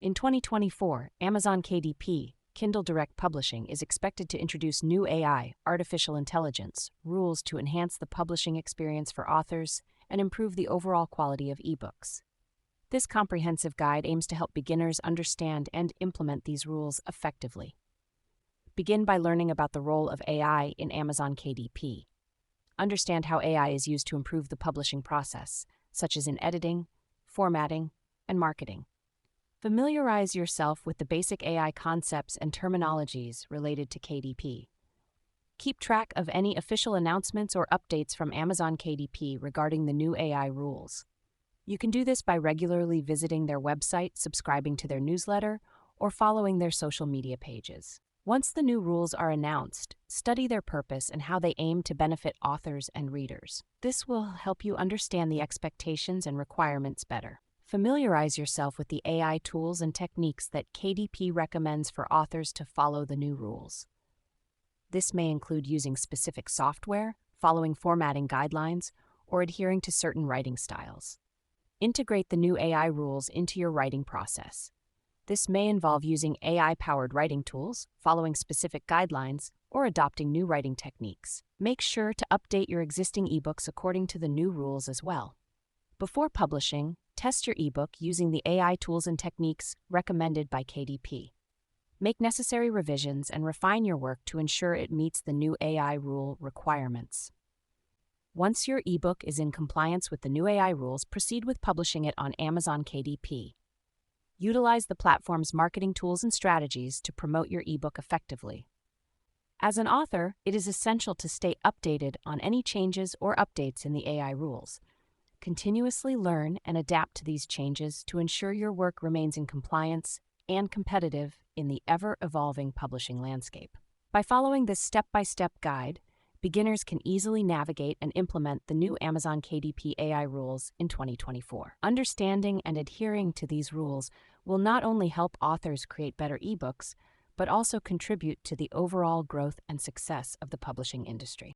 In 2024, Amazon KDP, Kindle Direct Publishing, is expected to introduce new AI, artificial intelligence, rules to enhance the publishing experience for authors and improve the overall quality of ebooks. This comprehensive guide aims to help beginners understand and implement these rules effectively. Begin by learning about the role of AI in Amazon KDP. Understand how AI is used to improve the publishing process, such as in editing, formatting, and marketing. Familiarize yourself with the basic AI concepts and terminologies related to KDP. Keep track of any official announcements or updates from Amazon KDP regarding the new AI rules. You can do this by regularly visiting their website, subscribing to their newsletter, or following their social media pages. Once the new rules are announced, study their purpose and how they aim to benefit authors and readers. This will help you understand the expectations and requirements better. Familiarize yourself with the AI tools and techniques that KDP recommends for authors to follow the new rules. This may include using specific software, following formatting guidelines, or adhering to certain writing styles. Integrate the new AI rules into your writing process. This may involve using AI-powered writing tools, following specific guidelines, or adopting new writing techniques. Make sure to update your existing ebooks according to the new rules as well. Before publishing, test your ebook using the AI tools and techniques recommended by KDP. Make necessary revisions and refine your work to ensure it meets the new AI rule requirements. Once your ebook is in compliance with the new AI rules, proceed with publishing it on Amazon KDP. Utilize the platform's marketing tools and strategies to promote your ebook effectively. As an author, it is essential to stay updated on any changes or updates in the AI rules. Continuously learn and adapt to these changes to ensure your work remains in compliance and competitive in the ever-evolving publishing landscape. By following this step-by-step guide, beginners can easily navigate and implement the new Amazon KDP AI rules in 2024. Understanding and adhering to these rules will not only help authors create better ebooks, but also contribute to the overall growth and success of the publishing industry.